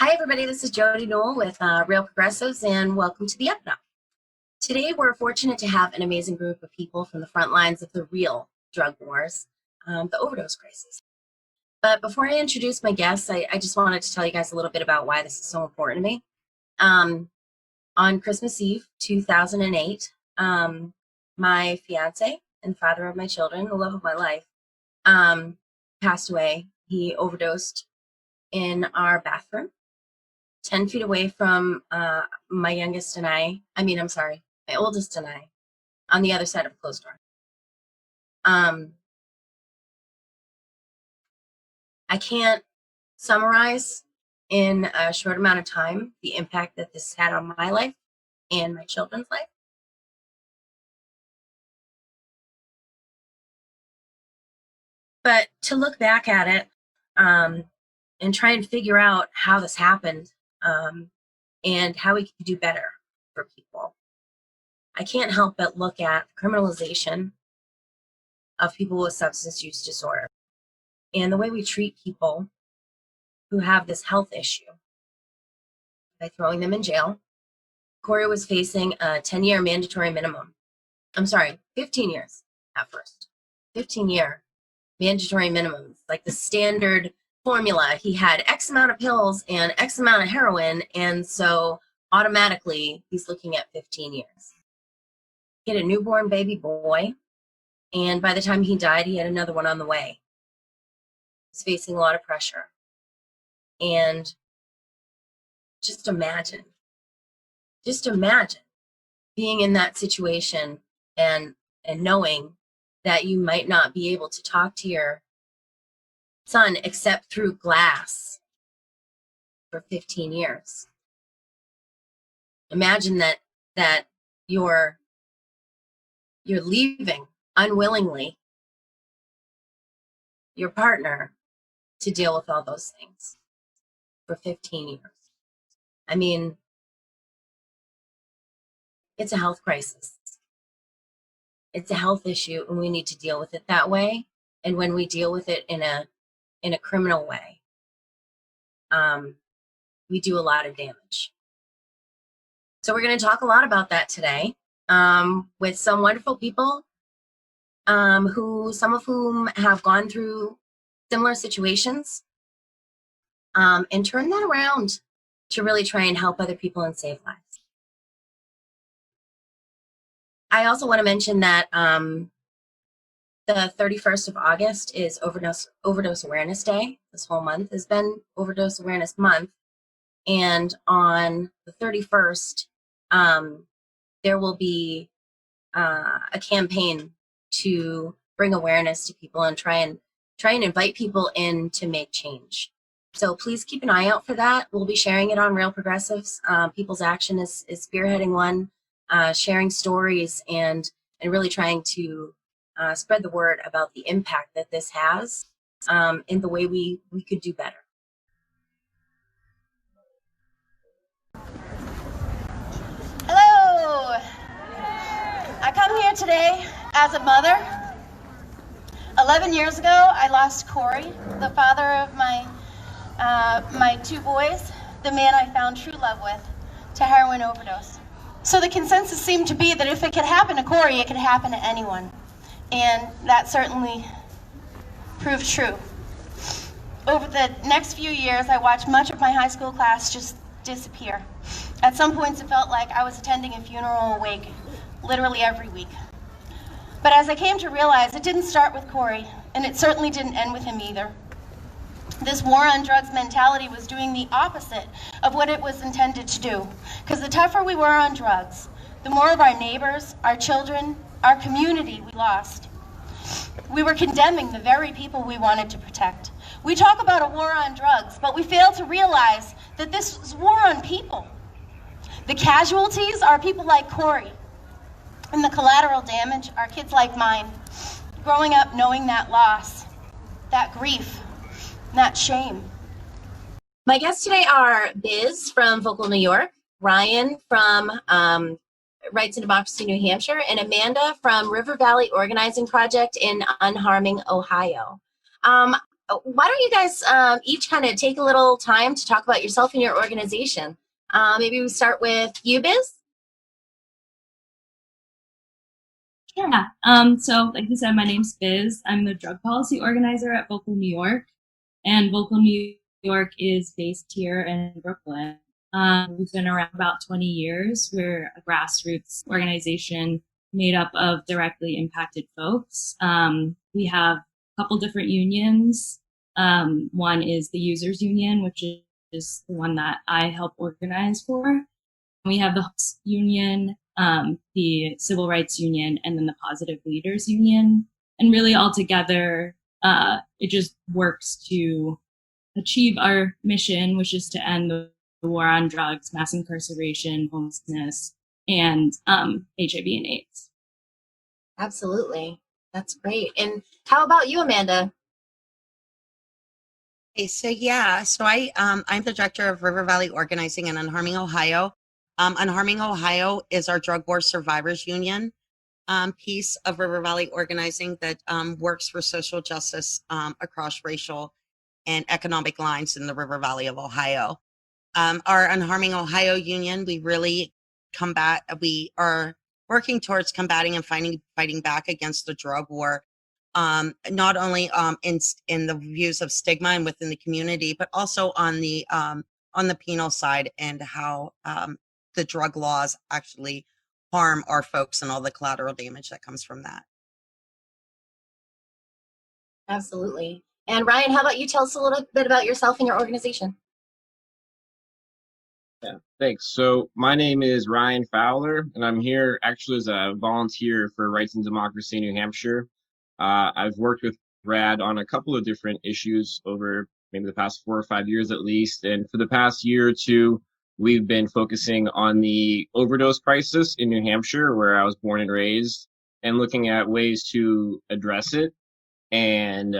Hi, everybody. This is Jodi Newell with Real Progressives, and welcome to the Epidemic. Today, we're fortunate to have an amazing group of people from the front lines of the real drug wars, the overdose crisis. But before I introduce my guests, I just wanted to tell you guys a little bit about why this is so important to me. On Christmas Eve, 2008, my fiance and father of my children, the love of my life, passed away. He overdosed in our bathroom, 10 feet away from my oldest and I, on the other side of a closed door. I can't summarize in a short amount of time the impact that this had on my life and my children's life. But to look back at it and try and figure out how this happened and how we can do better for people, I can't help but look at criminalization of people with substance use disorder and the way we treat people who have this health issue by throwing them in jail. Corey was facing a 10-year mandatory minimum. 15 years at first. 15-year mandatory minimums, like the standard formula. He had X amount of pills and X amount of heroin, and so automatically he's looking at 15 years. He had a newborn baby boy, and by the time he died, he had another one on the way. He's facing a lot of pressure. And just imagine being in that situation and knowing that you might not be able to talk to your son except through glass for 15 years. Imagine that you're leaving unwillingly your partner to deal with all those things for 15 years. I mean, it's a health crisis. It's a health issue, and we need to deal with it that way. And when we deal with it in a criminal way, we do a lot of damage. So we're going to talk a lot about that today with some wonderful people some of whom have gone through similar situations and turn that around to really try and help other people and save lives. I also want to mention that the 31st of August is Overdose Awareness Day. This whole month has been Overdose Awareness Month. And on the 31st, there will be a campaign to bring awareness to people and try and invite people in to make change. So please keep an eye out for that. We'll be sharing it on Real Progressives. People's Action is spearheading one, sharing stories and really trying to spread the word about the impact that this has in the way we could do better. Hello! I come here today as a mother. 11 years ago, I lost Corey, the father of my two boys, the man I found true love with, to heroin overdose. So the consensus seemed to be that if it could happen to Corey, it could happen to anyone. And that certainly proved true. Over the next few years, I watched much of my high school class just disappear. At some points, it felt like I was attending a funeral wake literally every week. But as I came to realize, it didn't start with Corey, and it certainly didn't end with him either. This war on drugs mentality was doing the opposite of what it was intended to do. Because the tougher we were on drugs, the more of our neighbors, our children, our community we lost. We were condemning the very people we wanted to protect. We talk about a war on drugs, but we fail to realize that this is war on people. The casualties are people like Corey, and the collateral damage are kids like mine, growing up knowing that loss, that grief, that shame. My guests today are Biz from Vocal New York, Ryan from Rights and Democracy New Hampshire, and Amanda from River Valley Organizing Project in Unharming, Ohio. Why don't you guys each kind of take a little time to talk about yourself and your organization? Maybe we start with you, Biz. Yeah. So like you said, my name's Biz. I'm the drug policy organizer at Vocal New York, and Vocal New York is based here in Brooklyn. We've been around about 20 years. We're a grassroots organization made up of directly impacted folks. We have a couple different unions. One is the Users Union, which is the one that I help organize for. We have the Host Union, the Civil Rights Union, and then the Positive Leaders Union. And really all together, it just works to achieve our mission, which is to end the war on drugs, mass incarceration, homelessness, and HIV and AIDS. Absolutely. That's great. And how about you, Amanda? Okay, so I'm the director of River Valley Organizing in Unharming, Ohio. Unharming, Ohio is our Drug War Survivors Union piece of River Valley Organizing that works for social justice across racial and economic lines in the River Valley of Ohio. Our Unharming Ohio Union, we are working towards combating and fighting back against the drug war, not only in the views of stigma and within the community, but also on the penal side and how the drug laws actually harm our folks and all the collateral damage that comes from that. Absolutely. And Ryan, how about you tell us a little bit about yourself and your organization? Yeah, thanks. So my name is Ryan Fowler, and I'm here actually as a volunteer for Rights and Democracy in New Hampshire. I've worked with Brad on a couple of different issues over maybe the past 4 or 5 years at least. And for the past year or two, we've been focusing on the overdose crisis in New Hampshire, where I was born and raised, and looking at ways to address it. And,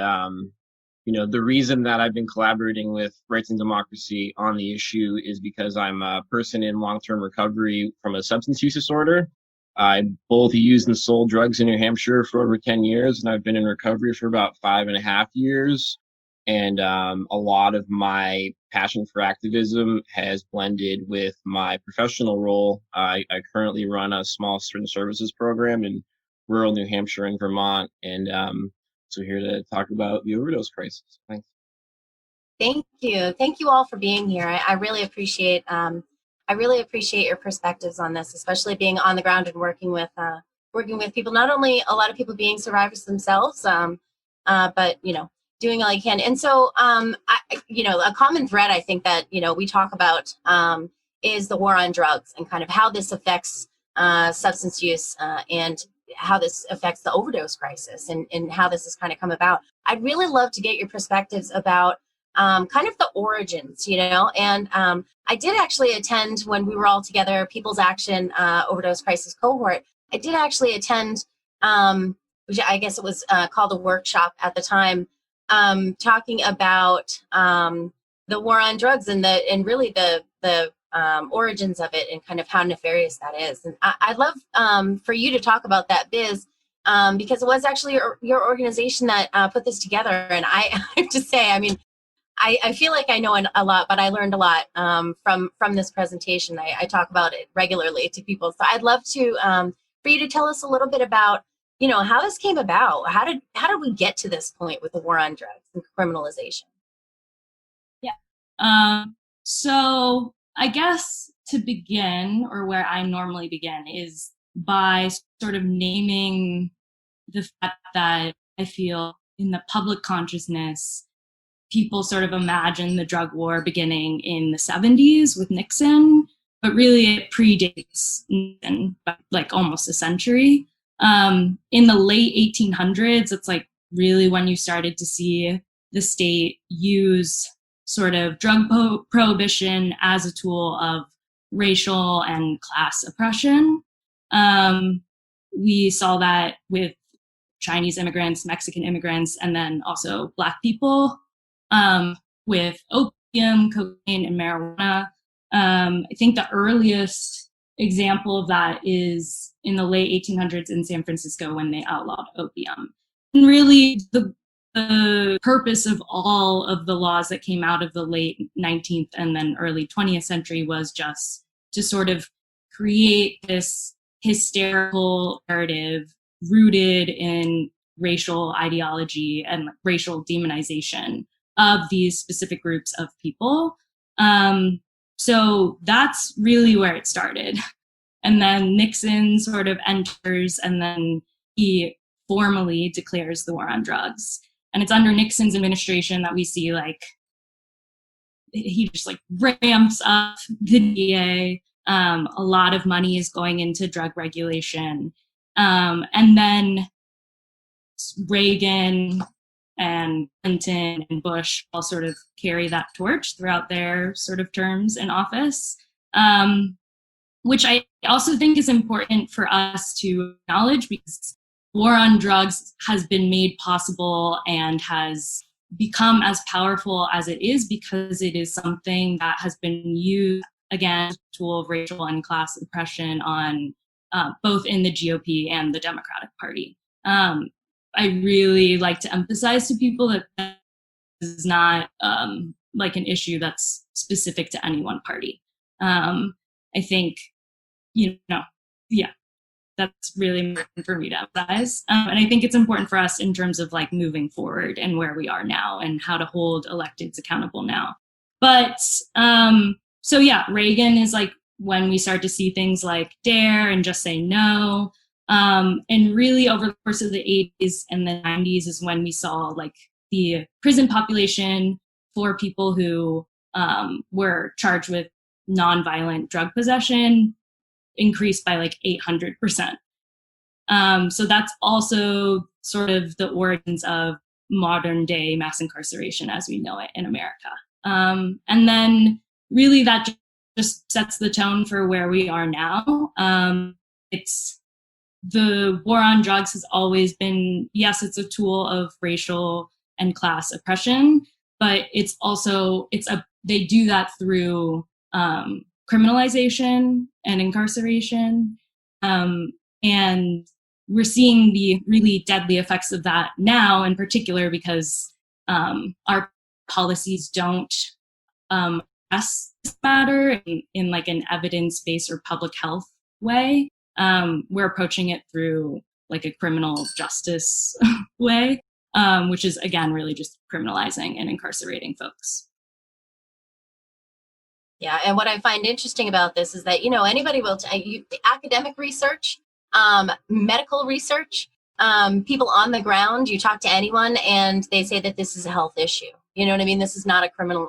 the reason that I've been collaborating with Rights and Democracy on the issue is because I'm a person in long-term recovery from a substance use disorder. I both used and sold drugs in New Hampshire for over 10 years, and I've been in recovery for about 5.5 years. And a lot of my passion for activism has blended with my professional role. I currently run a small student services program in rural New Hampshire and Vermont, and so here to talk about the overdose crisis. Thanks. Thank you. Thank you all for being here. I really appreciate your perspectives on this, especially being on the ground and working with people. Not only a lot of people being survivors themselves, but doing all you can. And so, a common thread I think that we talk about is the war on drugs and kind of how this affects substance use and how this affects the overdose crisis and how this has kind of come about. I'd really love to get your perspectives about kind of the origins, and I did actually attend when we were all together, People's Action Overdose Crisis Cohort. I did actually attend, which I guess it was called a workshop at the time, talking about the war on drugs and really the origins of it and kind of how nefarious that is. And I'd love for you to talk about that, Biz, because it was actually your organization that put this together. And I have to say, I feel like I know a lot, but I learned a lot from this presentation. I talk about it regularly to people. So I'd love to for you to tell us a little bit about how this came about. How did we get to this point with the war on drugs and criminalization? Yeah. So I guess to begin, or where I normally begin, is by sort of naming the fact that I feel in the public consciousness, people sort of imagine the drug war beginning in the 70s with Nixon, but really it predates Nixon by like almost a century. In the late 1800s, it's like really when you started to see the state use sort of drug prohibition as a tool of racial and class oppression. We saw that with Chinese immigrants, Mexican immigrants, and then also Black people with opium, cocaine, and marijuana. I think the earliest example of that is in the late 1800s in San Francisco when they outlawed opium. And really, the purpose of all of the laws that came out of the late 19th and then early 20th century was just to sort of create this hysterical narrative rooted in racial ideology and racial demonization of these specific groups of people. So that's really where it started. And then Nixon sort of enters, and then he formally declares the war on drugs. And it's under Nixon's administration that we see like he just like ramps up the DA. A lot of money is going into drug regulation. And then Reagan and Clinton and Bush all sort of carry that torch throughout their sort of terms in office, which I also think is important for us to acknowledge, because war on drugs has been made possible and has become as powerful as it is because it is something that has been used, again, as a tool of racial and class oppression on both in the GOP and the Democratic Party. I really like to emphasize to people that this is not like an issue that's specific to any one party. I think, that's really important for me to emphasize. And I think it's important for us in terms of like moving forward and where we are now and how to hold electeds accountable now. But so yeah, Reagan is like when we start to see things like DARE and Just Say No. And really over the course of the 80s and the 90s is when we saw like the prison population for people who were charged with nonviolent drug possession increased by like 800%. So that's also sort of the origins of modern day mass incarceration as we know it in America. And then really that just sets the tone for where we are now. It's the war on drugs has always been, yes, it's a tool of racial and class oppression, but it's also, they do that through criminalization and incarceration. And we're seeing the really deadly effects of that now in particular because our policies don't address this matter in like an evidence-based or public health way. We're approaching it through like a criminal justice way, which is again really just criminalizing and incarcerating folks. Yeah, and what I find interesting about this is that, anybody will tell you, academic research, medical research, people on the ground, you talk to anyone and they say that this is a health issue. You know what I mean? This is not a criminal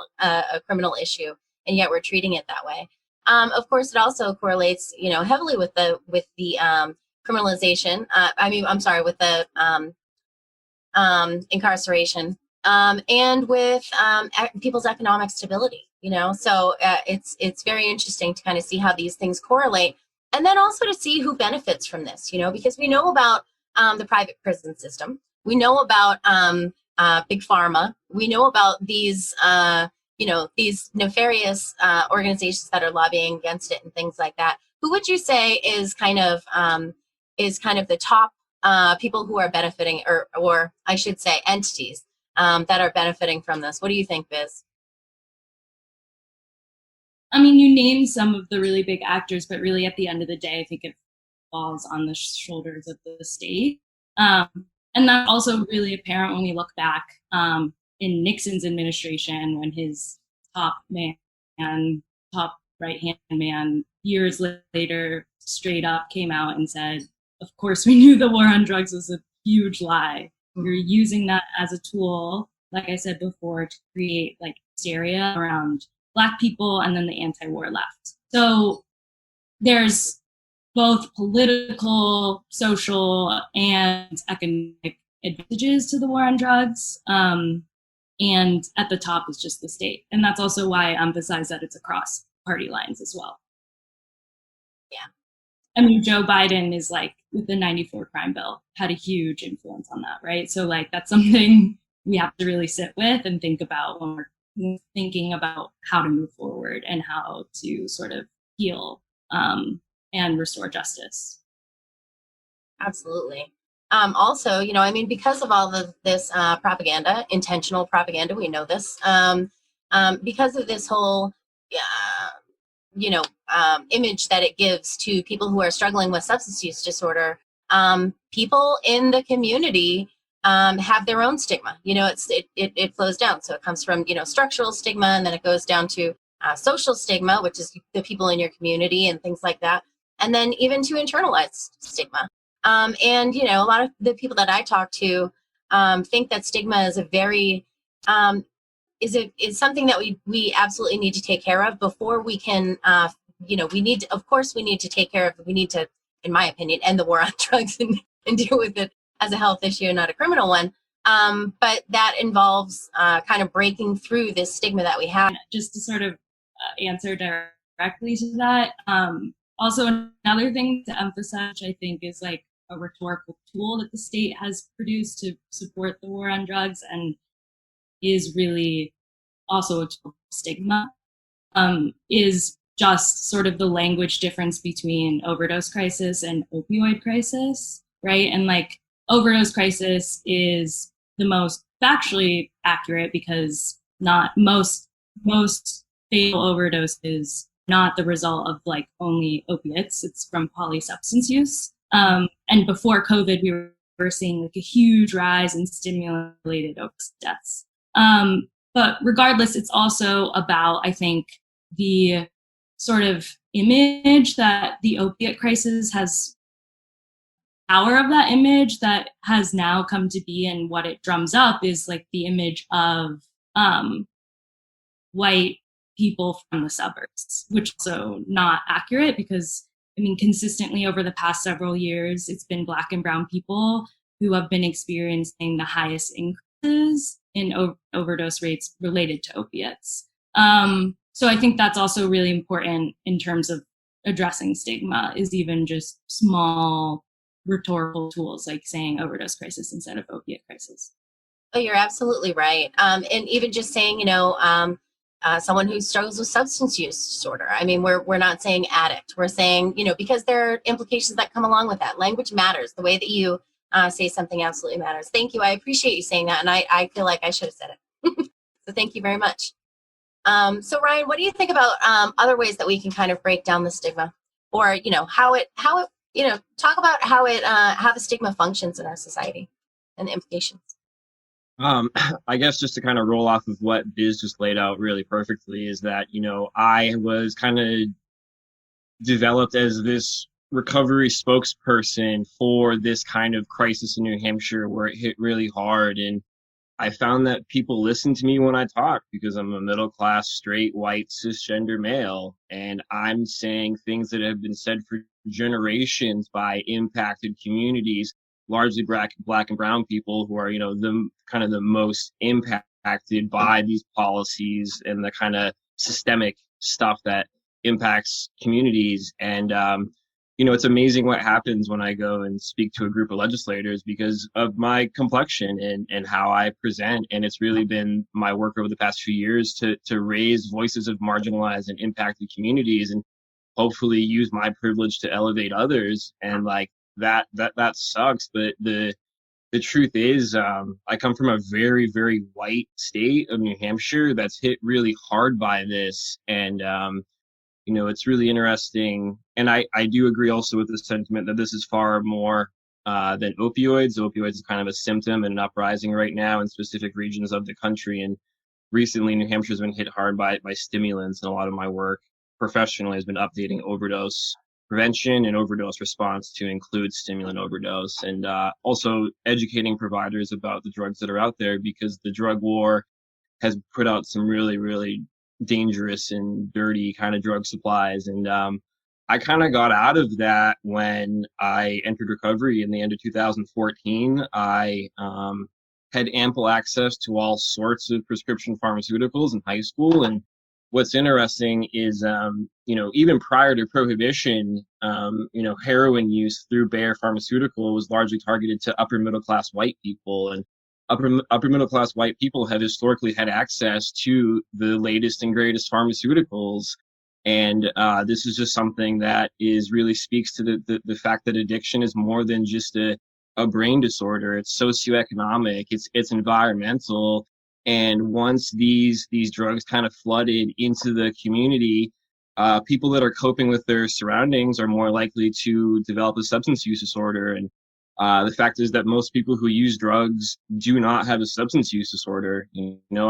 issue, and yet we're treating it that way. Of course, it also correlates, heavily with the criminalization. With the incarceration, and with people's economic stability. So it's very interesting to kind of see how these things correlate, and then also to see who benefits from this. Because we know about the private prison system, we know about big pharma, we know about these these nefarious organizations that are lobbying against it and things like that. Who would you say is kind of the top people who are benefiting, or I should say entities that are benefiting from this? What do you think, Biz? I mean, you name some of the really big actors, but really at the end of the day, I think it falls on the shoulders of the state. And that's also really apparent when we look back in Nixon's administration, when his top right-hand man, years later, straight up came out and said, of course, we knew the war on drugs was a huge lie. We were using that as a tool, like I said before, to create like hysteria around Black people and then the anti-war left. So there's both political, social, and economic advantages to the war on drugs. And at the top is just the state. And that's also why I emphasize that it's across party lines as well. Yeah. I mean, Joe Biden is like, with the 94 crime bill, had a huge influence on that, right? So like, that's something we have to really sit with and think about when we're thinking about how to move forward and how to sort of heal and restore justice. Absolutely. Also, I mean, because of all of this propaganda, intentional propaganda, we know this, because of this whole, image that it gives to people who are struggling with substance use disorder, people in the community have their own stigma. It flows down. So it comes from, structural stigma, and then it goes down to social stigma, which is the people in your community and things like that. And then even to internalized stigma. And, a lot of the people that I talk to think that stigma is a very, is something that we absolutely need to take care of before we can, of course we need to take care of, we need to, in my opinion, end the war on drugs and deal with it as a health issue and not a criminal one. But that involves kind of breaking through this stigma that we have. Just to sort of answer directly to that, also another thing to emphasize, which I think is like a rhetorical tool that the state has produced to support the war on drugs and is really also a stigma, is just sort of the language difference between overdose crisis and opioid crisis, right? And like overdose crisis is the most factually accurate because not most fatal overdoses not the result of like only opiates. It's from polysubstance use. And before COVID, we were seeing like a huge rise in stimulant-related overdose deaths. But regardless, it's also about, I think, the sort of image that the opiate crisis has, power of that image that has now come to be, and what it drums up is like the image of white people from the suburbs, which is also not accurate because, I mean, consistently over the past several years, it's been Black and brown people who have been experiencing the highest increases in overdose rates related to opiates. So I think that's also really important in terms of addressing stigma, is even just small rhetorical tools like saying overdose crisis instead of opiate crisis. Oh, you're absolutely right. And even just saying, someone who struggles with substance use disorder. I mean, we're not saying addict. We're saying, because there are implications that come along with that. Language matters. The way that you say something absolutely matters. Thank you. I appreciate you saying that. And I feel like I should have said it. So thank you very much. So Ryan, what do you think about other ways that we can kind of break down the stigma, or, how it, talk about how the stigma functions in our society and the implications? I guess just to kind of roll off of what Biz just laid out really perfectly is that, I was kind of developed as this recovery spokesperson for this kind of crisis in New Hampshire where it hit really hard. And I found that people listen to me when I talk because I'm a middle class, straight, white, cisgender male. And I'm saying things that have been said for generations by impacted communities, largely black and brown people who are, the kind of the most impacted by these policies and the kind of systemic stuff that impacts communities. And, it's amazing what happens when I go and speak to a group of legislators because of my complexion and how I present. And it's really been my work over the past few years to raise voices of marginalized and impacted communities and hopefully use my privilege to elevate others. And like that sucks. But the truth is, I come from a very, very white state of New Hampshire that's hit really hard by this. And, it's really interesting. And I do agree also with the sentiment that this is far more than opioids. Opioids is kind of a symptom and an uprising right now in specific regions of the country. And recently, New Hampshire has been hit hard by stimulants. And a lot of my work professionally has been updating overdose prevention and overdose response to include stimulant overdose, and also educating providers about the drugs that are out there, because the drug war has put out some really, really dangerous and dirty kind of drug supplies. And I kind of got out of that when I entered recovery in the end of 2014. I had ample access to all sorts of prescription pharmaceuticals in high school. And what's interesting is, even prior to prohibition, heroin use through Bayer Pharmaceutical was largely targeted to upper middle class white people. And upper middle class white people have historically had access to the latest and greatest pharmaceuticals. And this is just something that really speaks to the fact that addiction is more than just a a brain disorder. It's socioeconomic. It's environmental. And once these drugs kind of flooded into the community, people that are coping with their surroundings are more likely to develop a substance use disorder. And the fact is that most people who use drugs do not have a substance use disorder. You know,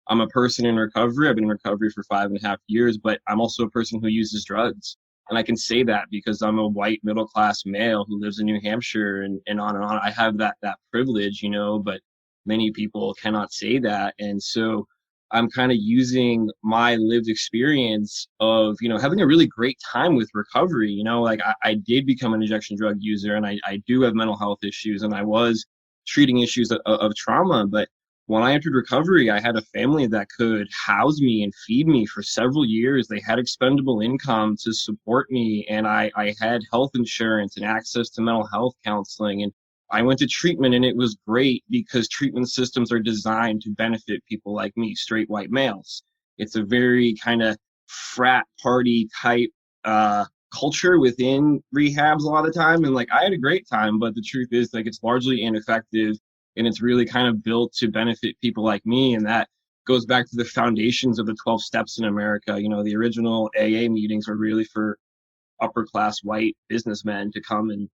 I'm a person in recovery. I've been in recovery for 5.5 years, but I'm also a person who uses drugs. And I can say that because I'm a white middle class male who lives in New Hampshire, and on and on. I have that privilege, you know, but many people cannot say that. And so I'm kind of using my lived experience of, you know, having a really great time with recovery. You know, like I did become an injection drug user, and I do have mental health issues, and I was treating issues of trauma. But when I entered recovery, I had a family that could house me and feed me for several years. They had expendable income to support me, and I had health insurance and access to mental health counseling. And I went to treatment, and it was great because treatment systems are designed to benefit people like me, straight white males. It's a very kind of frat party type culture within rehabs a lot of the time. And like, I had a great time, but the truth is, like, it's largely ineffective, and it's really kind of built to benefit people like me. And that goes back to the foundations of the 12 steps in America. You know, the original AA meetings were really for upper class white businessmen to come and,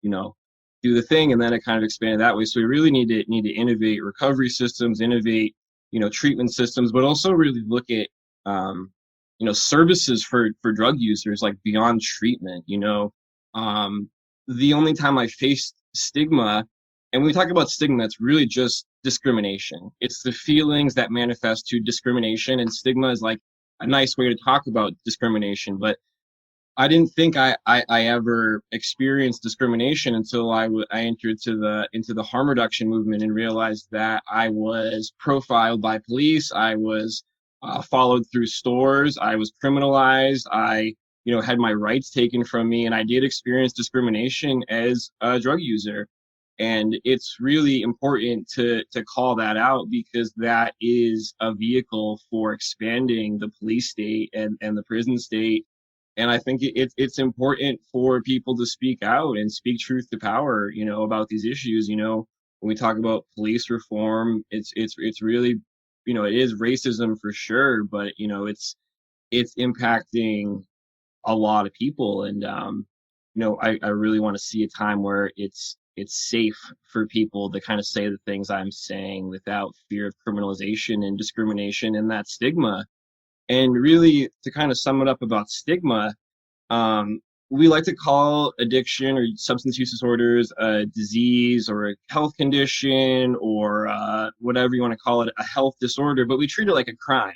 you know, do the thing. And then it kind of expanded that way. So we really need to innovate recovery systems, innovate, you know, treatment systems, but also really look at, you know, services for drug users, like beyond treatment. You know, the only time I faced stigma, and when we talk about stigma, it's really just discrimination. It's the feelings that manifest to discrimination, and stigma is like a nice way to talk about discrimination. But I didn't think I ever experienced discrimination until I entered into the harm reduction movement and realized that I was profiled by police. I was followed through stores. I was criminalized. I, you know, had my rights taken from me, and I did experience discrimination as a drug user. And it's really important to call that out, because that is a vehicle for expanding the police state and the prison state. And I think it's important for people to speak out and speak truth to power, you know, about these issues. You know, when we talk about police reform, it's really, you know, it is racism for sure, but, you know, it's impacting a lot of people. And, you know, I really want to see a time where it's safe for people to kind of say the things I'm saying without fear of criminalization and discrimination and that stigma. And really, to kind of sum it up about stigma, we like to call addiction or substance use disorders a disease or a health condition, or whatever you want to call it, a health disorder, but we treat it like a crime.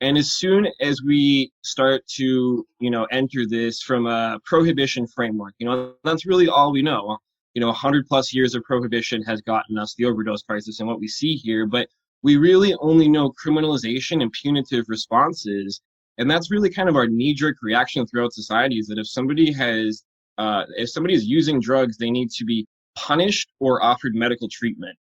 And as soon as we start to, you know, enter this from a prohibition framework, you know, that's really all we know. You know, 100+ years of prohibition has gotten us the overdose crisis and what we see here, but we really only know criminalization and punitive responses. And that's really kind of our knee-jerk reaction throughout society, is that if somebody is using drugs, they need to be punished or offered medical treatment.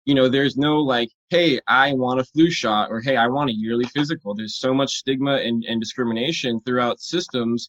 You know, there's no like, hey, I want a flu shot, or hey, I want a yearly physical. There's so much stigma and discrimination throughout systems.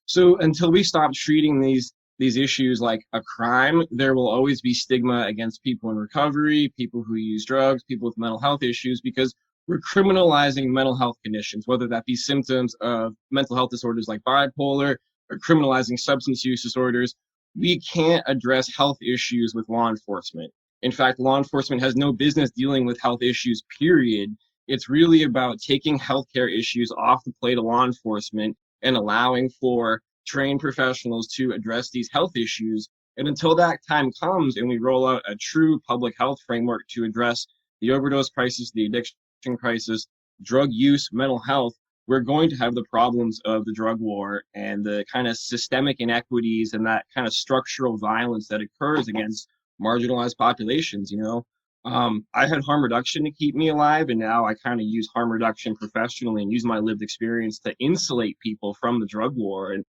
So until we stop treating these issues like a crime, there will always be stigma against people in recovery, people who use drugs, people with mental health issues, because we're criminalizing mental health conditions, whether that be symptoms of mental health disorders like bipolar, or criminalizing substance use disorders. We can't address health issues with law enforcement. In fact, law enforcement has no business dealing with health issues, period. It's really about taking healthcare issues off the plate of law enforcement and allowing for trained professionals to address these health issues. And until that time comes and we roll out a true public health framework to address the overdose crisis, the addiction crisis, drug use, mental health, we're going to have the problems of the drug war and the kind of systemic inequities and that kind of structural violence that occurs against marginalized populations. You know, I had harm reduction to keep me alive, and now I kind of use harm reduction professionally and use my lived experience to insulate people from the drug war. And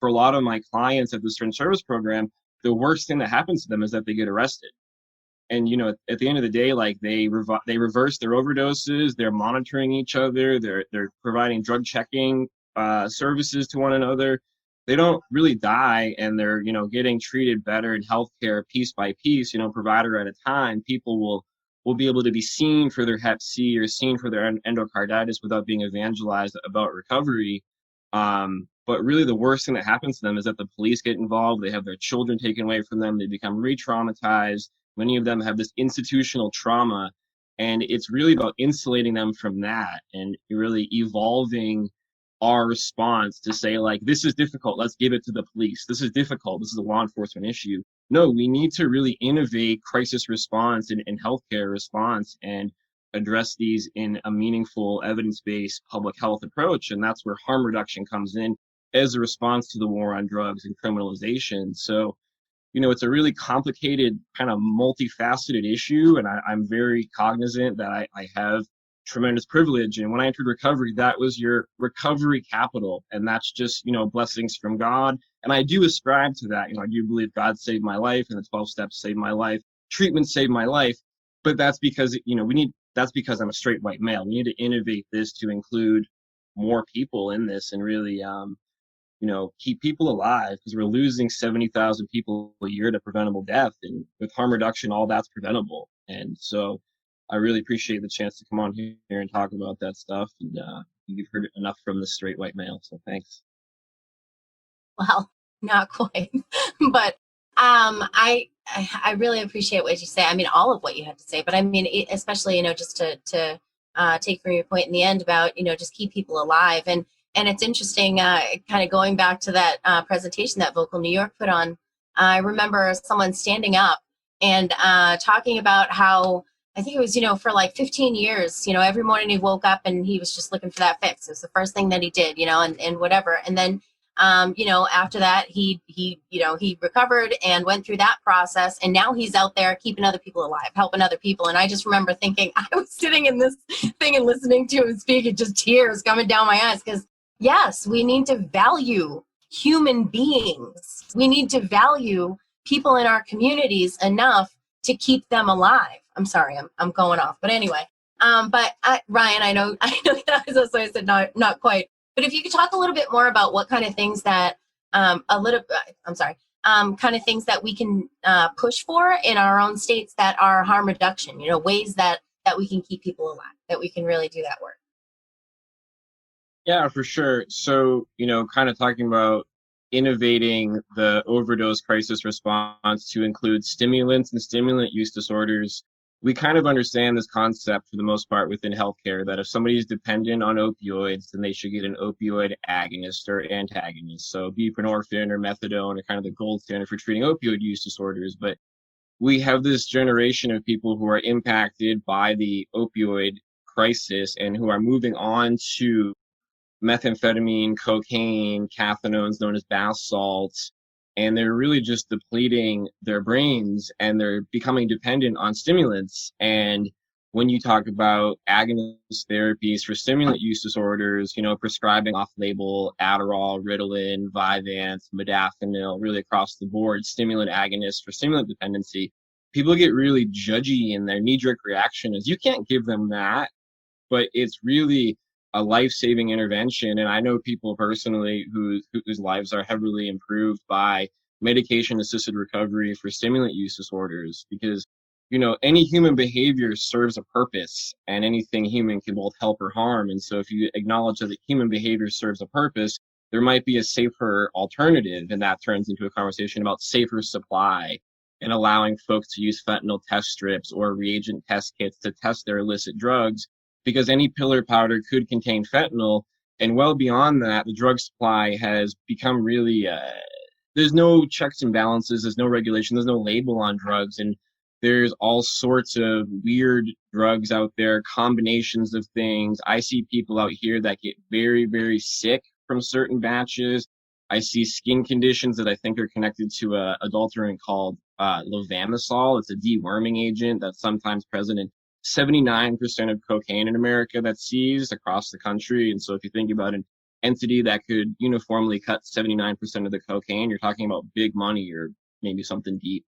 for a lot of my clients at the Strength Service Program, the worst thing that happens to them is that they get arrested. And, you know, at the end of the day, like they reverse their overdoses, they're monitoring each other, they're providing drug checking services to one another. they don't really die, and they're, getting treated better in healthcare piece by piece, provider at a time. People will be able to be seen for their hep C or seen for their endocarditis without being evangelized about recovery. But really the worst thing that happens to them is that the police get involved. They have their children taken away from them. They become re-traumatized. Many of them have this institutional trauma, and it's really about insulating them from that and really evolving our response to say, like, this is difficult, let's give it to the police. This is difficult, this is a law enforcement issue. No, we need to really innovate crisis response and healthcare response and address these in a meaningful evidence-based public health approach. And that's where harm reduction comes in as a response to the war on drugs and criminalization. So, it's a really complicated, kind of multifaceted issue, and I'm very cognizant that I have tremendous privilege. And when I entered recovery, that was your recovery capital, and that's just, blessings from God. And I do ascribe to that. I do believe God saved my life, and the 12 steps saved my life. Treatment saved my life, but that's because, that's because I'm a straight white male. We need to innovate this to include more people in this and really, keep people alive, because we're losing 70,000 people a year to preventable death. And with harm reduction, all that's preventable. And so I really appreciate the chance to come on here and talk about that stuff. And you've heard enough from the straight white male. So thanks. Well, not quite, but I really appreciate what you say. I mean, all of what you had to say, but I mean, especially, just to take from your point in the end about, just keep people alive. And it's interesting, kind of going back to that presentation that Vocal New York put on. I remember someone standing up and talking about how, I think it was, for like 15 years, every morning he woke up and he was just looking for that fix. It was the first thing that he did, and whatever. And then, after that, he recovered and went through that process. And now he's out there keeping other people alive, helping other people. And I just remember thinking, I was sitting in this thing and listening to him speak, and just tears coming down my eyes, because yes, we need to value human beings. We need to value people in our communities enough to keep them alive. I'm sorry, I'm going off. But anyway, Ryan, I know that was also, I said not quite. But if you could talk a little bit more about what kind of things that, kind of things that we can push for in our own states that are harm reduction, ways that we can keep people alive, that we can really do that work. Yeah, for sure. So, kind of talking about innovating the overdose crisis response to include stimulants and stimulant use disorders. We kind of understand this concept for the most part within healthcare, that if somebody is dependent on opioids, then they should get an opioid agonist or antagonist. So buprenorphine or methadone are kind of the gold standard for treating opioid use disorders. But we have this generation of people who are impacted by the opioid crisis and who are moving on to methamphetamine, cocaine, cathinones known as bath salts, and they're really just depleting their brains, and they're becoming dependent on stimulants. And when you talk about agonist therapies for stimulant use disorders, prescribing off-label Adderall, Ritalin, Vyvanse, modafinil, really across the board, stimulant agonists for stimulant dependency, people get really judgy, and their knee-jerk reaction is, you can't give them that. But it's really a life-saving intervention. And I know people personally whose lives are heavily improved by medication-assisted recovery for stimulant use disorders, because, any human behavior serves a purpose, and anything human can both help or harm. And so if you acknowledge that human behavior serves a purpose, there might be a safer alternative, and that turns into a conversation about safer supply and allowing folks to use fentanyl test strips or reagent test kits to test their illicit drugs, because any pill or powder could contain fentanyl. And well beyond that, the drug supply has become really, there's no checks and balances, there's no regulation, there's no label on drugs, and there's all sorts of weird drugs out there, combinations of things. I see people out here that get very, very sick from certain batches. I see skin conditions that I think are connected to a adulterant called levamisole. It's a deworming agent that's sometimes present in 79% of cocaine in America that's seized across the country. And so if you think about an entity that could uniformly cut 79% of the cocaine, you're talking about big money, or maybe something deep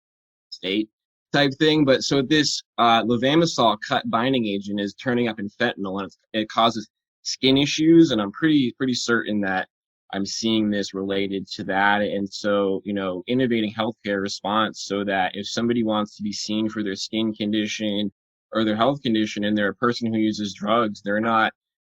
state type thing. But so this levamisole cut binding agent is turning up in fentanyl, and it causes skin issues. And I'm pretty certain that I'm seeing this related to that. And so, innovating healthcare response so that if somebody wants to be seen for their skin condition or their health condition and they're a person who uses drugs, they're not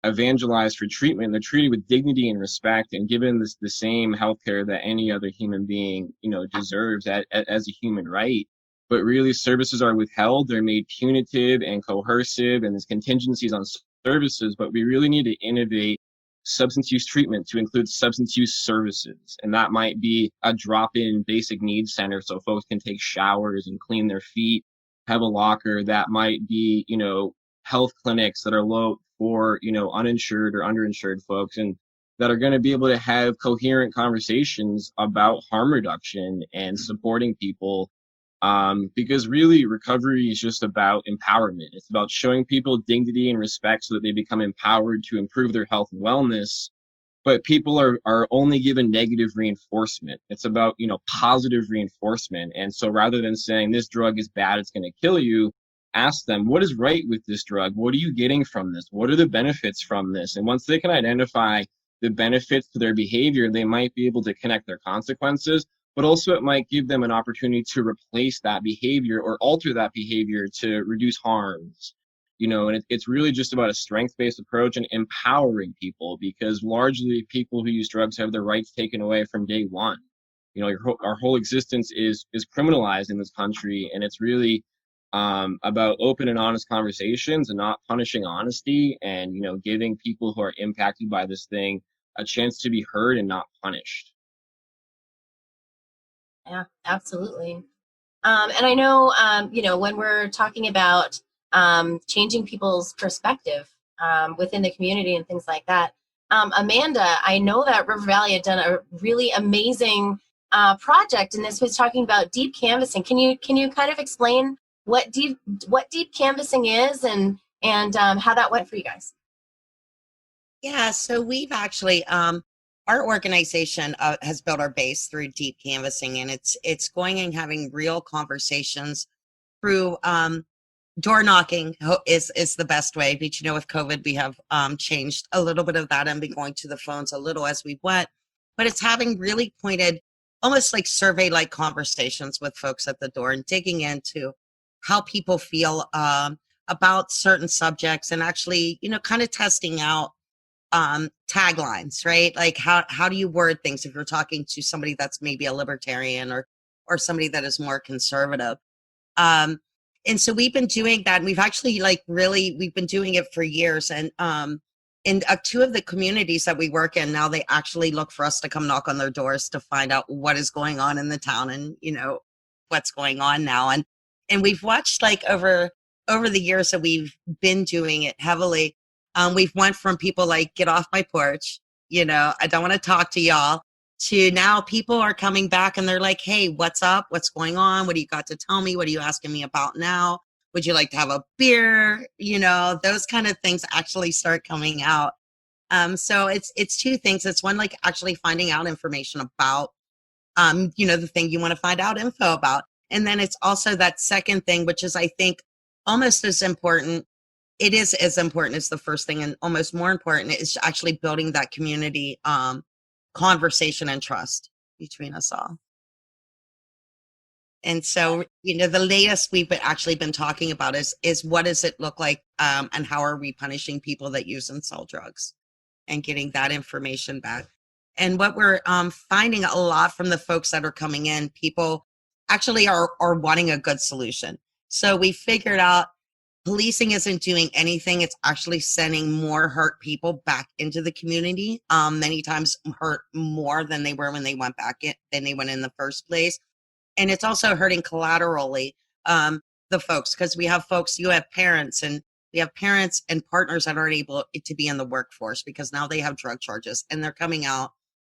evangelized for treatment. They're treated with dignity and respect and given the same healthcare that any other human being, deserves as a human right. But really, services are withheld. They're made punitive and coercive, and there's contingencies on services. But we really need to innovate substance use treatment to include substance use services. And that might be a drop-in basic needs center so folks can take showers and clean their feet, have a locker. That might be, health clinics that are low for, uninsured or underinsured folks and that are going to be able to have coherent conversations about harm reduction and supporting people. Because really recovery is just about empowerment. It's about showing people dignity and respect so that they become empowered to improve their health and wellness. But people are only given negative reinforcement. It's about, positive reinforcement. And so rather than saying this drug is bad, it's going to kill you, ask them, what is right with this drug? What are you getting from this? What are the benefits from this? And once they can identify the benefits to their behavior, they might be able to connect their consequences, but also it might give them an opportunity to replace that behavior or alter that behavior to reduce harms. And it's really just about a strength-based approach and empowering people, because largely people who use drugs have their rights taken away from day one. Our whole existence is criminalized in this country, and it's really about open and honest conversations and not punishing honesty and, giving people who are impacted by this thing a chance to be heard and not punished. Yeah, absolutely. And I know, when we're talking about changing people's perspective within the community and things like that, Amanda, I know that River Valley had done a really amazing project, and this was talking about deep canvassing. Can you kind of explain what deep canvassing is and how that went for you guys? Yeah, so we've actually our organization has built our base through deep canvassing, and it's going and having real conversations through door knocking is the best way. But with COVID, we have changed a little bit of that and been going to the phones a little as we went. But it's having really pointed, almost like survey-like conversations with folks at the door and digging into how people feel about certain subjects and actually, kind of testing out taglines, right? Like how do you word things if you're talking to somebody that's maybe a libertarian or somebody that is more conservative. And so we've been doing that, and we've actually we've been doing it for years. And in two of the communities that we work in now, they actually look for us to come knock on their doors to find out what is going on in the town and, what's going on now. And we've watched over the years that we've been doing it heavily. We've went from people like, get off my porch, I don't want to talk to y'all, to now people are coming back and they're like, hey, what's up? What's going on? What do you got to tell me? What are you asking me about now? Would you like to have a beer? Those kind of things actually start coming out. So it's two things. It's one, like actually finding out information about, the thing you want to find out info about. And then it's also that second thing, which is, I think, almost as important. It is as important as the first thing, and almost more important is actually building that community conversation and trust between us all. And so, the latest we've actually been talking about is what does it look like, and how are we punishing people that use and sell drugs, and getting that information back. And what we're finding a lot from the folks that are coming in, people actually are wanting a good solution. So we figured out policing isn't doing anything. It's actually sending more hurt people back into the community, many times hurt more than they were when they went in the first place. And it's also hurting collaterally the folks, because we have folks, you have parents, and we have parents and partners that aren't able to be in the workforce because now they have drug charges and they're coming out.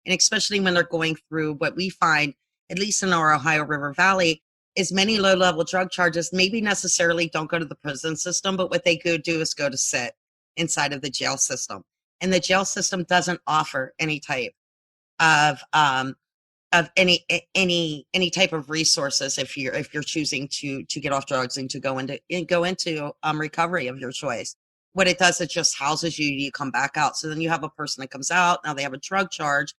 And especially when they're going through what we find, at least in our Ohio River Valley, is many low-level drug charges maybe necessarily don't go to the prison system, but what they could do is go to sit inside of the jail system. And the jail system doesn't offer any type of any type of resources if you're choosing to get off drugs and to go into recovery of your choice. What it does, it just houses you. You come back out. So then you have a person that comes out. Now they have a drug charge.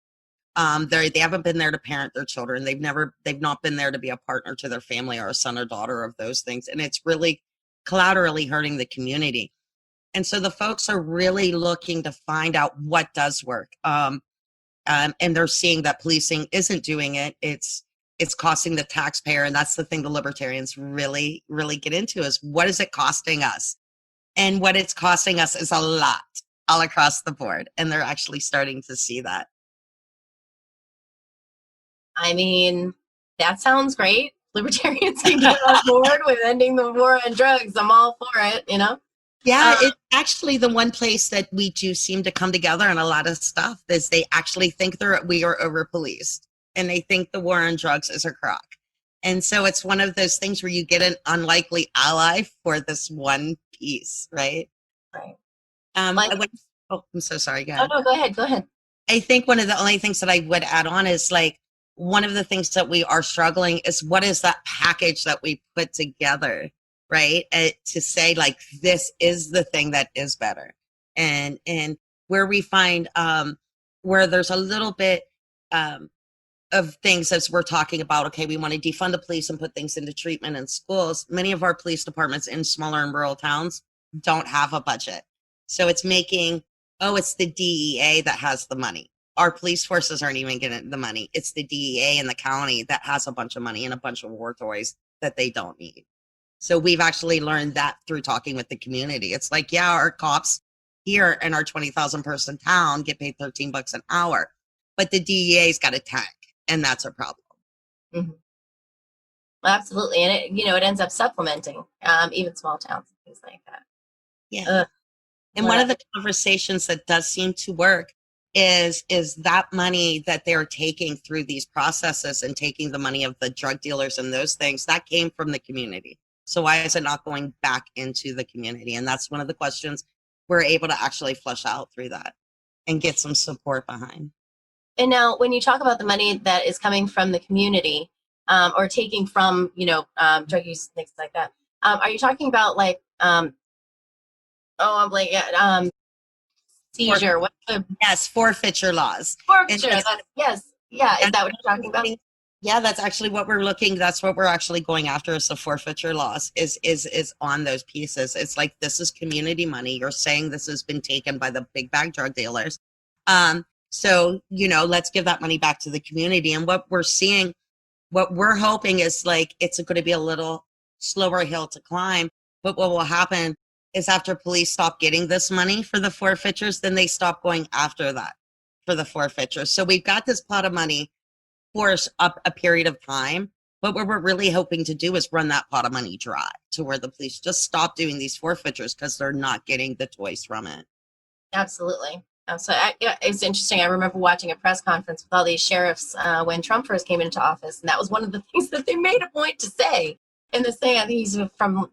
They haven't been there to parent their children. They've not been there to be a partner to their family or a son or daughter of those things. And it's really collaterally hurting the community. And so the folks are really looking to find out what does work. And they're seeing that policing isn't doing it. It's costing the taxpayer. And that's the thing the libertarians really, really get into is what is it costing us? And what it's costing us is a lot all across the board. And they're actually starting to see that. I mean, that sounds great. Libertarians can get on board with ending the war on drugs. I'm all for it, you know? Yeah, it's actually the one place that we do seem to come together on a lot of stuff is they actually think we are over-policed and they think the war on drugs is a crock. And so it's one of those things where you get an unlikely ally for this one piece, right? Right. I'm so sorry. Go ahead. Oh, no, go ahead. Go ahead. I think one of the only things that I would add on is like, one of the things that we are struggling is what is that package that we put together, right? To say like, this is the thing that is better. And where we find where there's a little bit of things as we're talking about, okay, we want to defund the police and put things into treatment in schools. Many of our police departments in smaller and rural towns don't have a budget. So it's making, it's the DEA that has the money. Our police forces aren't even getting the money. It's the DEA in the county that has a bunch of money and a bunch of war toys that they don't need. So we've actually learned that through talking with the community. It's like, yeah, our cops here in our 20,000 person town get paid $13 an hour, but the DEA's got a tank, and that's a problem. Mm-hmm. Absolutely. And it ends up supplementing even small towns and things like that. Yeah. And one of the conversations that does seem to work is that money that they're taking through these processes and taking the money of the drug dealers and those things that came from the community. So why is it not going back into the community? And that's one of the questions we're able to actually flesh out through that and get some support behind. And now when you talk about the money that is coming from the community or taking from, drug use, things like that, are you talking about like, seizure? Yes, forfeiture laws. Forfeiture, yes. Yeah, is that what you're talking about? Yeah, that's actually what we're looking, that's what we're actually going after is the forfeiture laws is on those pieces. It's like, this is community money. You're saying this has been taken by the big bag drug dealers. So, let's give that money back to the community. And what we're seeing, what we're hoping is like, it's going to be a little slower hill to climb. But what will happen is after police stop getting this money for the forfeitures, then they stop going after that for the forfeitures. So we've got this pot of money for a period of time, but what we're really hoping to do is run that pot of money dry to where the police just stop doing these forfeitures because they're not getting the toys from it. Absolutely. So it's interesting. I remember watching a press conference with all these sheriffs when Trump first came into office, and that was one of the things that they made a point to say. In this thing, I think he's from,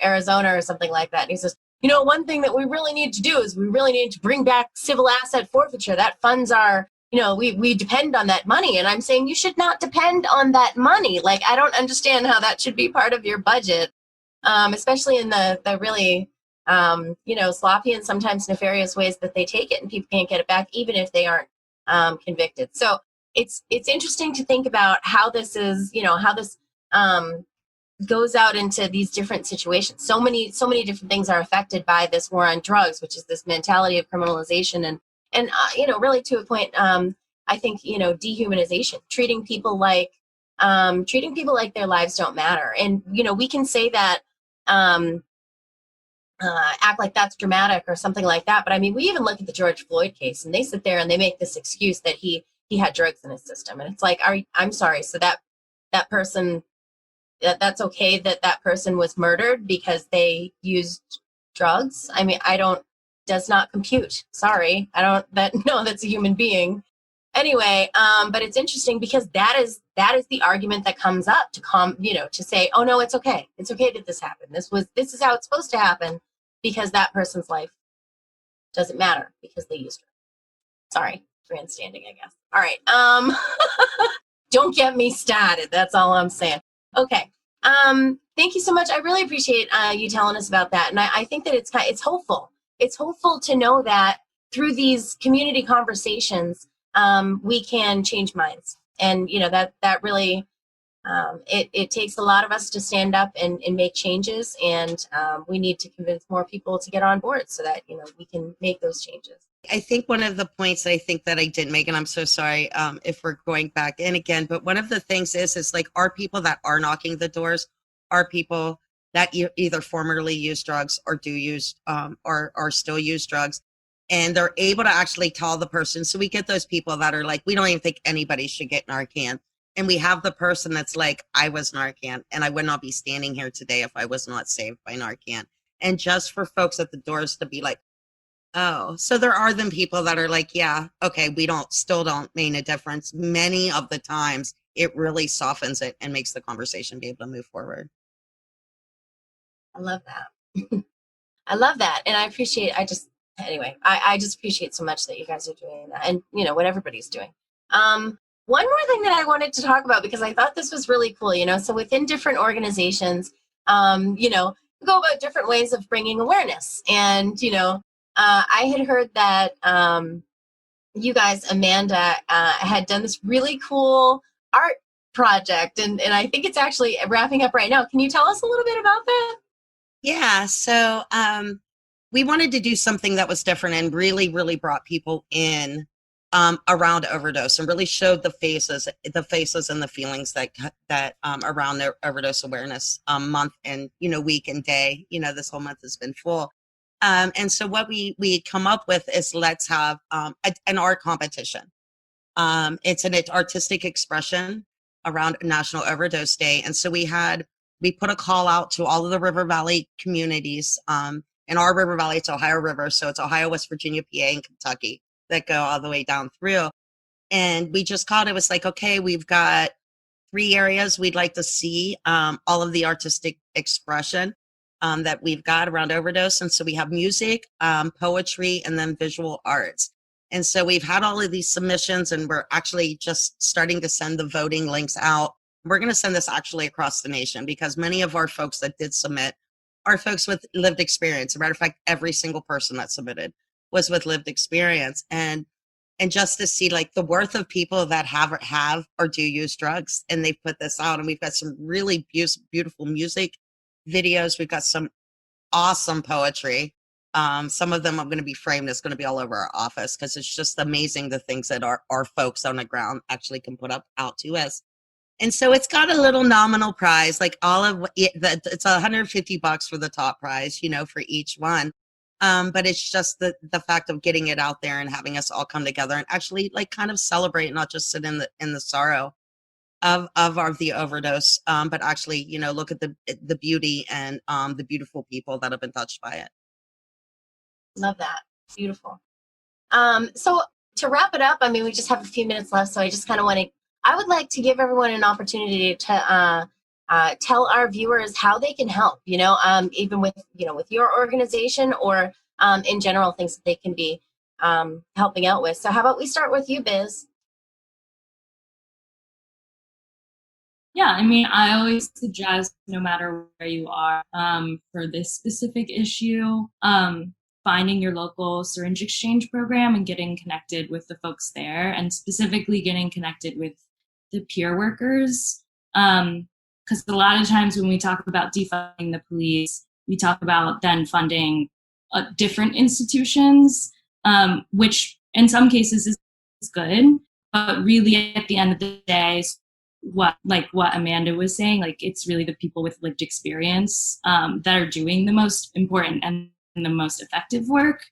Arizona or something like that. And he says, one thing that we really need to do is we really need to bring back civil asset forfeiture. That funds our, we depend on that money. And I'm saying you should not depend on that money. Like, I don't understand how that should be part of your budget, especially in the really, sloppy and sometimes nefarious ways that they take it, and people can't get it back, even if they aren't convicted. So it's interesting to think about how this is, how this goes out into these different situations. So many different things are affected by this war on drugs, which is this mentality of criminalization and really to a point, I think, dehumanization, treating people like their lives don't matter. And, we can say that, act like that's dramatic or something like that. But I mean, we even look at the George Floyd case and they sit there and they make this excuse that he had drugs in his system. And it's like, I'm sorry. So that person, that's okay that person was murdered because they used drugs. I mean, does not compute. Sorry. That's a human being. Anyway, but it's interesting because that is the argument that comes up to say, oh no, it's okay. It's okay that this happened. This is how it's supposed to happen because that person's life doesn't matter because they used drugs. Sorry, grandstanding, I guess. All right. Don't get me started. That's all I'm saying. Okay. Thank you so much. I really appreciate you telling us about that. And I think that it's hopeful. It's hopeful to know that through these community conversations, we can change minds. And that really it takes a lot of us to stand up and make changes, and we need to convince more people to get on board so that we can make those changes. I think one of the points I think that I didn't make, and I'm so sorry if we're going back in again, but one of the things is like, our people that are knocking the doors are people that either formerly used drugs or do use or still use drugs, and they're able to actually tell the person. So we get those people that are like, we don't even think anybody should get Narcan. And we have the person that's like, I was Narcan, and I would not be standing here today if I was not saved by Narcan. And just for folks at the doors to be like, oh, so there are them people that are like, yeah, okay, we still don't make a difference. Many of the times it really softens it and makes the conversation be able to move forward. I love that. I love that. And I just appreciate so much that you guys are doing that, and what everybody's doing. One more thing that I wanted to talk about, because I thought this was really cool, so within different organizations, we go about different ways of bringing awareness. And, I had heard that you guys, Amanda, had done this really cool art project, and I think it's actually wrapping up right now. Can you tell us a little bit about that? Yeah, so we wanted to do something that was different and really, really brought people in around Overdose, and really showed the faces and the feelings that around their Overdose Awareness Month and week and day. This whole month has been full, and so what we come up with is, let's have an art competition. It's an artistic expression around National Overdose Day, and so we put a call out to all of the River Valley communities. In our River Valley, it's Ohio River, so it's Ohio, West Virginia, PA, and Kentucky that go all the way down through. And we just called, it was like, okay, we've got 3 areas we'd like to see all of the artistic expression that we've got around Overdose. And so we have music, poetry, and then visual arts. And so we've had all of these submissions, and we're actually just starting to send the voting links out. We're going to send this actually across the nation, because many of our folks that did submit are folks with lived experience. As a matter of fact, every single person that submitted was with lived experience. And just to see like the worth of people that have or do use drugs, and they've put this out. And we've got some really beautiful music videos. We've got some awesome poetry. Some of them are going to be framed. It's going to be all over our office, because it's just amazing the things that our folks on the ground actually can put out to us. And so it's got a little nominal prize, like all of it, it's $150 for the top prize, for each one. But it's just the fact of getting it out there and having us all come together and actually like kind of celebrate, not just sit in the sorrow of the overdose, but actually, look at the beauty and the beautiful people that have been touched by it. Love that. Beautiful. So to wrap it up, I mean, we just have a few minutes left, so I would like to give everyone an opportunity to tell our viewers how they can help, even with your organization, or in general, things that they can be helping out with. So how about we start with you, Biz? Yeah, I mean, I always suggest, no matter where you are, for this specific issue, finding your local syringe exchange program and getting connected with the folks there, and specifically getting connected with the peer workers. Because a lot of times when we talk about defunding the police, we talk about then funding different institutions, which in some cases is good, but really at the end of the day, what Amanda was saying, like, it's really the people with lived experience that are doing the most important and the most effective work.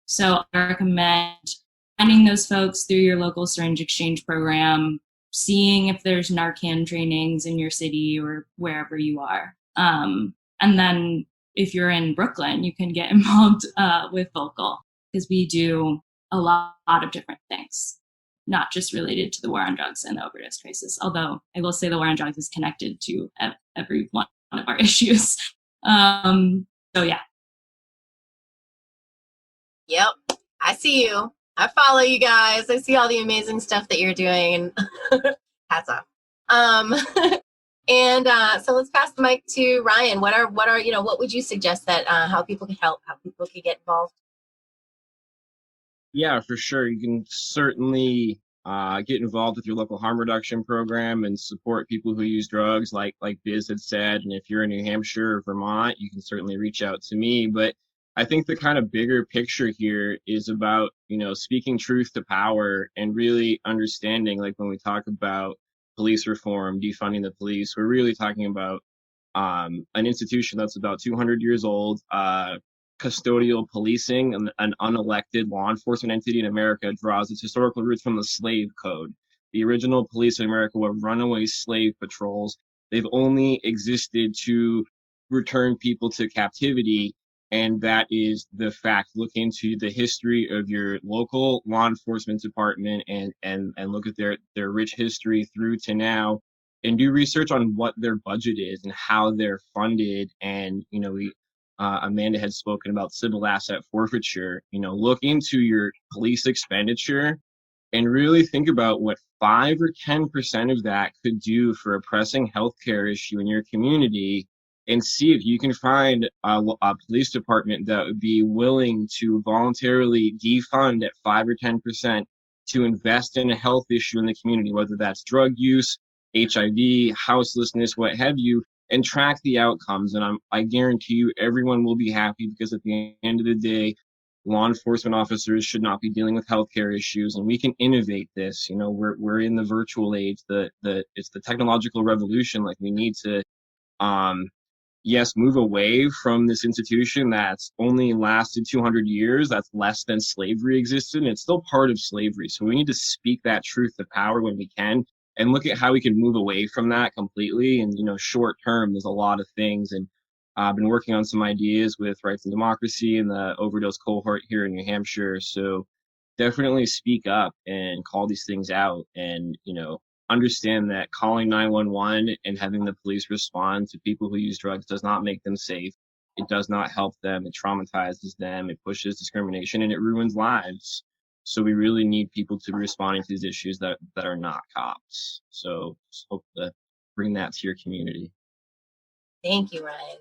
So I recommend finding those folks through your local syringe exchange program, seeing if there's Narcan trainings in your city or wherever you are. And then if you're in Brooklyn, you can get involved with Vocal, because we do a lot of different things, not just related to the war on drugs and the overdose crisis. Although I will say the war on drugs is connected to every one of our issues. So yeah. Yep, I see you. I follow you guys. I see all the amazing stuff that you're doing, and hats off. And so let's pass the mic to Ryan. What would you suggest that how people can help, how people can get involved? Yeah, for sure. You can certainly Get involved with your local harm reduction program and support people who use drugs, like Biz had said. And if you're in New Hampshire or Vermont, you can certainly reach out to me. But I think the kind of bigger picture here is about, speaking truth to power and really understanding, like when we talk about police reform, defunding the police, we're really talking about an institution that's about 200 years old, custodial policing, an unelected law enforcement entity in America, draws its historical roots from the slave code. The original police in America were runaway slave patrols. They've only existed to return people to captivity, and that is the fact. Look into the history of your local law enforcement department and look at their rich history through to now, and do research on what their budget is and how they're funded. And Amanda had spoken about civil asset forfeiture. Look into your police expenditure and really think about what 5 or 10% of that could do for a pressing healthcare issue in your community, and see if you can find a police department that would be willing to voluntarily defund at 5 or 10% to invest in a health issue in the community, whether that's drug use, HIV, houselessness, what have you, and track the outcomes. And I guarantee you everyone will be happy, because at the end of the day, law enforcement officers should not be dealing with healthcare issues, and we can innovate this. We're in the virtual age, it's the technological revolution. Like, we need to yes, move away from this institution that's only lasted 200 years, that's less than slavery existed, and it's still part of slavery. So we need to speak that truth to power when we can, and look at how we can move away from that completely. And, short term, there's a lot of things. And I've been working on some ideas with Rights and Democracy and the Overdose cohort here in New Hampshire. So definitely speak up and call these things out, and, understand that calling 911 and having the police respond to people who use drugs does not make them safe. It does not help them. It traumatizes them. It pushes discrimination, and it ruins lives. So we really need people to be responding to these issues that are not cops. So just hope to bring that to your community. Thank you, Ryan.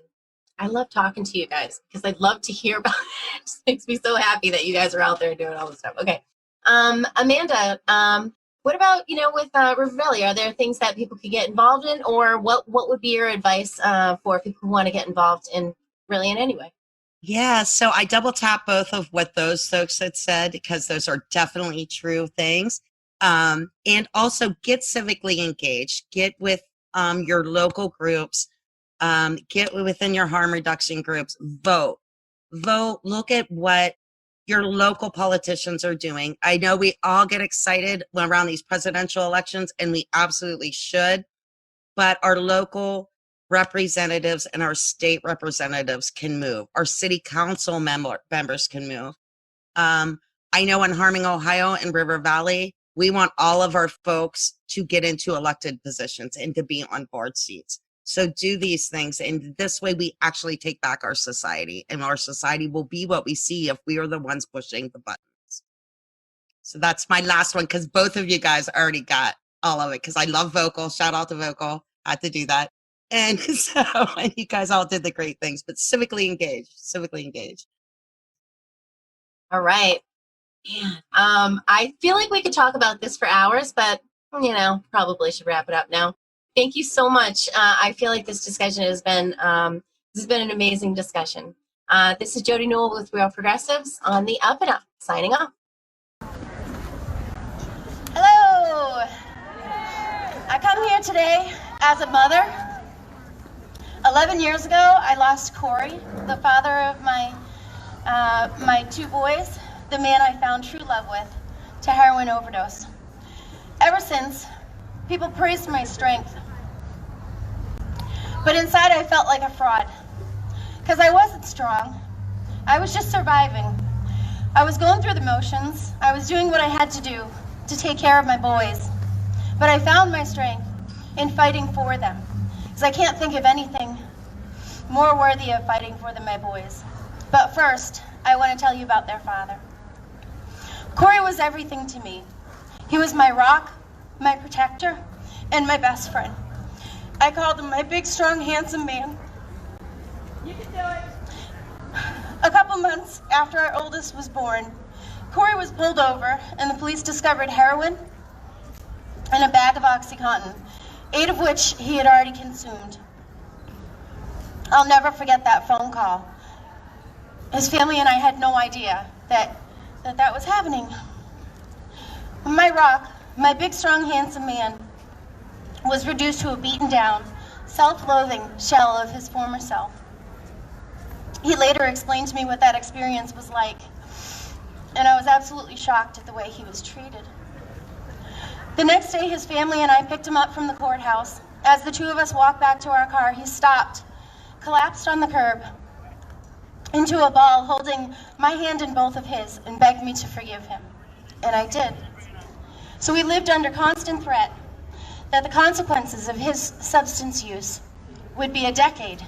I love talking to you guys because I'd love to hear about it. It just makes me so happy that you guys are out there doing all this stuff. Okay. Amanda, what about, with River Valley? Are there things that people could get involved in, or what would be your advice for people who want to get involved in any way? Yeah, so I double tap both of what those folks had said, because those are definitely true things. And also get civically engaged. Get with your local groups. Get within your harm reduction groups. Vote. Look at what your local politicians are doing. I know we all get excited around these presidential elections, and we absolutely should, but our local representatives and our state representatives can move. Our city council members can move. I know in Harming, Ohio and River Valley, we want all of our folks to get into elected positions and to be on board seats. So do these things, and this way we actually take back our society, and our society will be what we see if we are the ones pushing the buttons. So that's my last one, because both of you guys already got all of it, because I love Vocal. Shout out to Vocal. Had to do that. And so, and you guys all did the great things, but civically engaged. All right. Yeah. I feel like we could talk about this for hours, but, probably should wrap it up now. Thank you so much. I feel like this discussion has been an amazing discussion. This is Jodi Newell with Real Progressives on the Up and Up, signing off. Hello. I come here today as a mother. 11 years ago, I lost Corey, the father of my 2 boys, the man I found true love with, to heroin overdose. Ever since, people praised my strength. But inside I felt like a fraud, because I wasn't strong. I was just surviving. I was going through the motions. I was doing what I had to do to take care of my boys. But I found my strength in fighting for them, because I can't think of anything more worthy of fighting for than my boys. But first, I want to tell you about their father. Corey was everything to me. He was my rock, my protector, and my best friend. I called him my big, strong, handsome man. You can do it. A couple months after our oldest was born, Corey was pulled over and the police discovered heroin and a bag of OxyContin, 8 of which he had already consumed. I'll never forget that phone call. His family and I had no idea that was happening. My rock, my big, strong, handsome man, was reduced to a beaten down, self-loathing shell of his former self. He later explained to me what that experience was like, and I was absolutely shocked at the way he was treated. The next day, his family and I picked him up from the courthouse. As the two of us walked back to our car, he stopped, collapsed on the curb into a ball, holding my hand in both of his, and begged me to forgive him. And I did. So we lived under constant threat that the consequences of his substance use would be a decade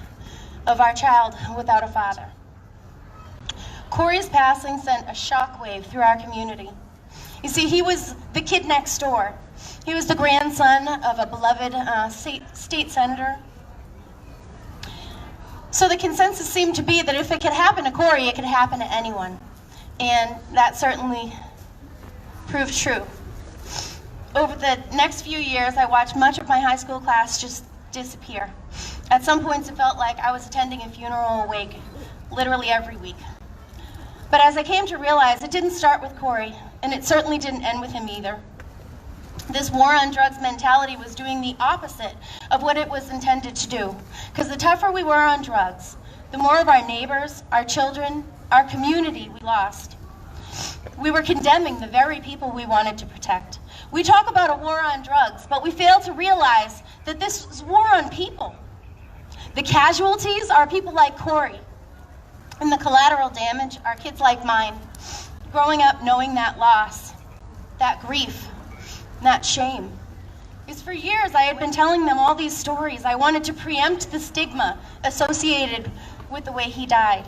of our child without a father. Corey's passing sent a shockwave through our community. You see, he was the kid next door. He was the grandson of a beloved state senator. So the consensus seemed to be that if it could happen to Corey, it could happen to anyone. And that certainly proved true. Over the next few years, I watched much of my high school class just disappear. At some points, it felt like I was attending a funeral or wake literally every week. But as I came to realize, it didn't start with Corey, and it certainly didn't end with him either. This war on drugs mentality was doing the opposite of what it was intended to do. Because the tougher we were on drugs, the more of our neighbors, our children, our community we lost. We were condemning the very people we wanted to protect. We talk about a war on drugs, but we fail to realize that this is war on people. The casualties are people like Corey, and the collateral damage are kids like mine, growing up knowing that loss, that grief, that shame. Because for years I had been telling them all these stories. I wanted to preempt the stigma associated with the way he died.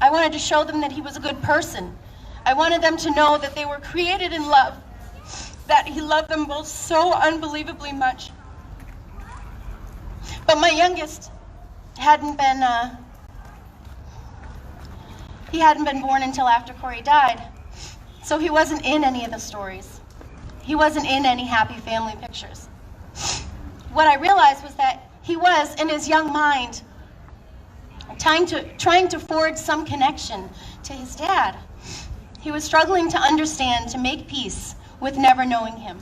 I wanted to show them that he was a good person. I wanted them to know that they were created in love, that he loved them both so unbelievably much. But my youngest hadn't been born until after Corey died, so he wasn't in any of the stories. He wasn't in any happy family pictures. What I realized was that he was, in his young mind, trying to forge some connection to his dad. He was struggling to understand, to make peace with never knowing him.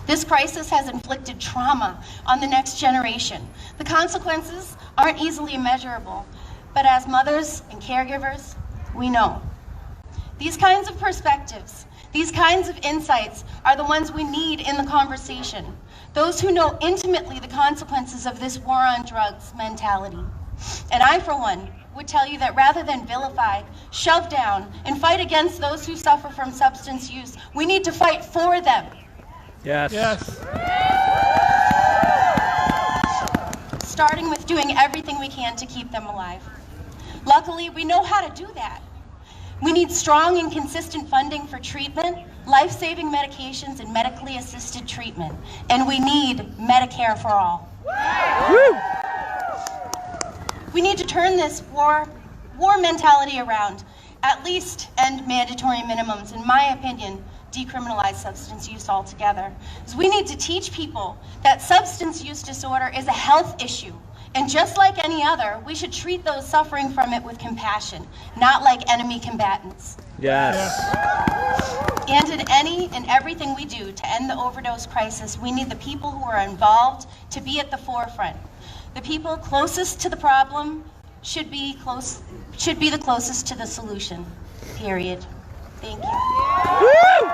This crisis has inflicted trauma on the next generation. The consequences aren't easily measurable, but as mothers and caregivers, we know. These kinds of perspectives, these kinds of insights are the ones we need in the conversation. Those who know intimately the consequences of this war on drugs mentality. And I, for one, would tell you that rather than vilify, shove down, and fight against those who suffer from substance use, we need to fight for them. Yes. Starting with doing everything we can to keep them alive. Luckily, we know how to do that. We need strong and consistent funding for treatment, life-saving medications, and medically assisted treatment. And we need Medicare for all. Woo! We need to turn this war mentality around, at least end mandatory minimums, in my opinion, decriminalize substance use altogether. Because we need to teach people that substance use disorder is a health issue. And just like any other, we should treat those suffering from it with compassion, not like enemy combatants. Yes. And in any and everything we do to end the overdose crisis, we need the people who are involved to be at the forefront. The people closest to the problem should be the closest to the solution. Period. Thank you. Woo!